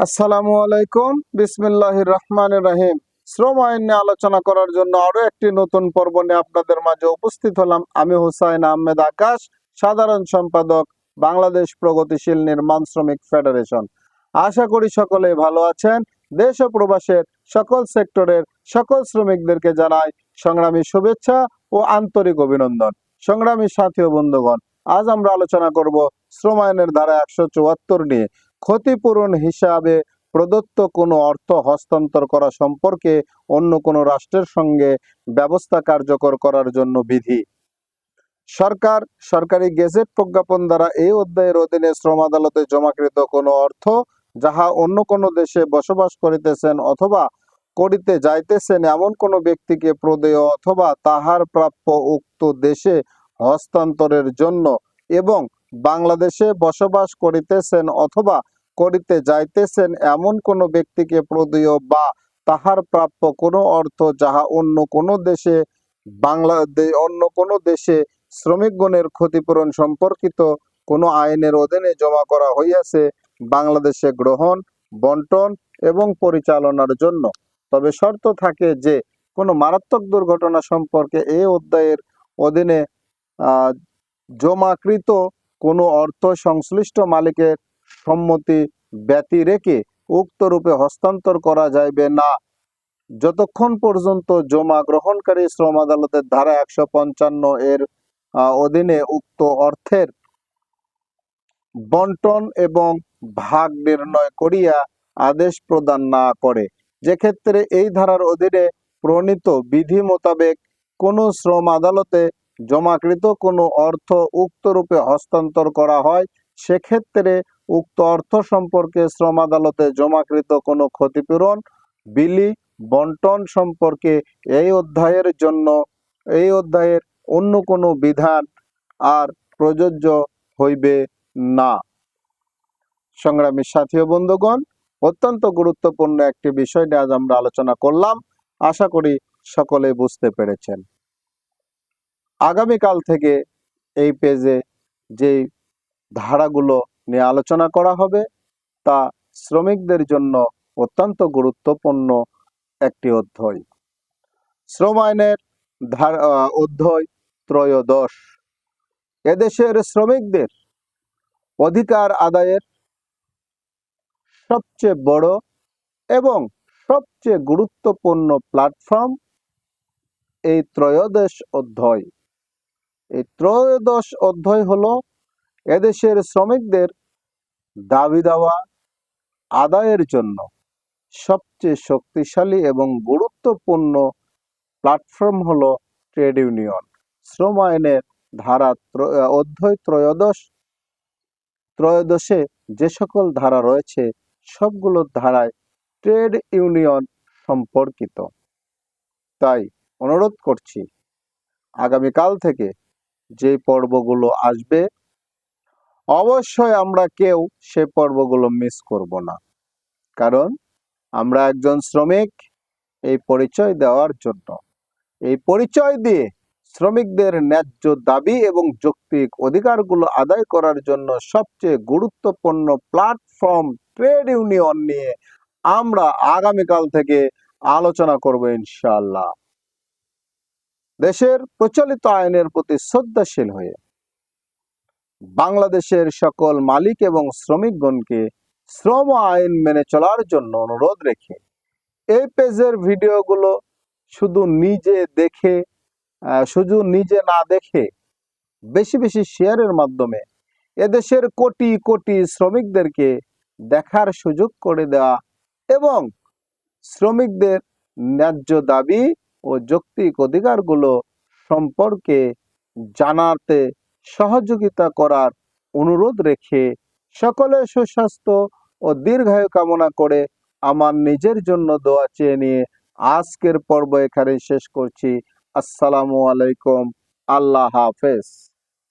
আসসালামু আলাইকুম, বিসমিল্লাহির রহমানির রহিম। শ্রম আইন নিয়ে আলোচনা করার জন্য আরো একটি নতুন পর্ব নিয়ে আপনাদের মাঝে উপস্থিত হলাম। আমি হুসাইন আহমেদ আকাশ, সাধারণ সম্পাদক, বাংলাদেশ প্রগতিশীল নির্মাণ শ্রমিক ফেডারেশন। আশা করি সকলেই ভালো আছেন। দেশ ও প্রবাসের সকল সেক্টরের সকল শ্রমিকদেরকে জানাই সংগ্রামী শুভেচ্ছা ও আন্তরিক অভিনন্দন। সংগ্রামী সাথী ও বন্ধুগণ, আজ আমরা আলোচনা করব শ্রম আইনের ধারা 174 নিয়ে। ক্ষতিপূরণ হিসাবে প্রদত্ত কোনো অর্থ হস্তান্তর করা সম্পর্কে অন্য কোনো রাষ্ট্রের সঙ্গে ব্যবস্থা কার্যকর করার জন্য বিধি। সরকার সরকারি গেজেট প্রজ্ঞাপন দ্বারা এই অধ্যায়ের অধীনে শ্রম আদালতে জমাকৃত কোনো অর্থ যাহা অন্য কোনো দেশে বসবাস করিতেছেন অথবা করিতে যাইতেছেন এমন কোনো ব্যক্তিকে প্রদেয় অথবা তাহার প্রাপ্য উক্ত দেশে হস্তান্তরের জন্য এবং বাংলাদেশে বসবাস করিতেছেন অথবা করিতে যাইতেছেন এমন কোনো ব্যক্তিকে প্রদেয় বা তাহার প্রাপ্য কোনো অর্থ যাহা অন্য কোনো দেশে শ্রমিকগণের ক্ষতিপূরণ সম্পর্কিত কোনো আইনের অধীনে জমা করা হইয়াছে বাংলাদেশে গ্রহণ, বন্টন এবং পরিচালনার জন্য। তবে শর্ত থাকে যে কোনো মারাত্মক দুর্ঘটনা সম্পর্কে এই অধ্যায়ের অধীনে জমাকৃত কোনো অর্থ সংশ্লিষ্ট মালিকের সম্মতি ব্যতি রেখে উক্ত রূপে হস্তান্তর করা যাইবে না, যতক্ষণ পর্যন্ত জমা গ্রহণকারী শ্রম আদালতের ধারা 155 এর অধীনে উক্ত অর্থের বন্টন এবং ভাগ নির্ণয় করিয়া আদেশ প্রদান না করে। যে ক্ষেত্রে এই ধারার অধীনে প্রণীত বিধি মোতাবেক কোনো শ্রম আদালতে জমাকৃত কোনো অর্থ উক্ত রূপে হস্তান্তর করা হয়, সেক্ষেত্রে উক্ত অর্থ সম্পর্কে শ্রম আদালতে জমাকৃত কোনো ক্ষতিপূরণ, বিলি, বন্টন সম্পর্কে এই অধ্যায়ের অন্য কোনো বিধান আর প্রযোজ্য হইবে না। সংগ্রামী সাথী ও বন্ধুগণ, অত্যন্ত গুরুত্বপূর্ণ একটি বিষয় নিয়ে আজ আমরা আলোচনা করলাম। আশা করি সকলে বুঝতে পেরেছেন। আগামীকাল থেকে এই পেজে যে ধারাগুলো নিয়ে আলোচনা করা হবে তা শ্রমিকদের জন্য অত্যন্ত গুরুত্বপূর্ণ একটি অধ্যায়। শ্রম আইনের অধ্যায় 13। এদেশের শ্রমিকদের অধিকার আদায়ের সবচেয়ে বড় এবং সবচেয়ে গুরুত্বপূর্ণ প্ল্যাটফর্ম এই 13 অধ্যায়। এই 13 অধ্যায় হলো এদেশের শ্রমিকদের দাবি দাওয়া আদায়ের জন্য সবচেয়ে শক্তিশালী এবং গুরুত্বপূর্ণ প্ল্যাটফর্ম হলো ট্রেড ইউনিয়ন। শ্রম আইনের ধারা অধ্যায় 13 যে সকল ধারা রয়েছে সবগুলো ধারায় ট্রেড ইউনিয়ন সম্পর্কিত। তাই অনুরোধ করছি, আগামীকাল থেকে যে পর্বগুলো আসবে অবশ্যই আমরা কেউ সে পর্বগুলো মিস করব না, কারণ আমরা একজন শ্রমিক। এই পরিচয় দেওয়ার জন্য, এই পরিচয় দিয়ে শ্রমিকদের ন্যায্য দাবি এবং যৌক্তিক অধিকারগুলো আদায় করার জন্য সবচেয়ে গুরুত্বপূর্ণ প্ল্যাটফর্ম ট্রেড ইউনিয়ন নিয়ে আমরা আগামীকাল থেকে আলোচনা করব ইনশাআল্লাহ। দেশের প্রচলিত আইনের প্রতি শ্রদ্ধাশীল হয়ে বাংলাদেশের সকল মালিক এবং শ্রমিকগণকে শ্রম আইন মেনে চলার জন্য অনুরোধ রেখে এই পেজের ভিডিওগুলো শুধু নিজে না দেখে বেশি বেশি শেয়ারের মাধ্যমে এদেশের কোটি কোটি শ্রমিকদেরকে দেখার সুযোগ করে দেওয়া এবং শ্রমিকদের ন্যায্য দাবি ও যৌক্তিক অধিকারগুলো সম্পর্কে জানাতে সহযোগিতা করার অনুরোধ রেখে সকলের সুস্বাস্থ্য ও দীর্ঘায়ু কামনা করে আমার নিজের জন্য দোয়া চেয়ে নিয়ে আজকের পর্ব এখানে শেষ করছি। আসসালামু আলাইকুম, আল্লাহ হাফেজ।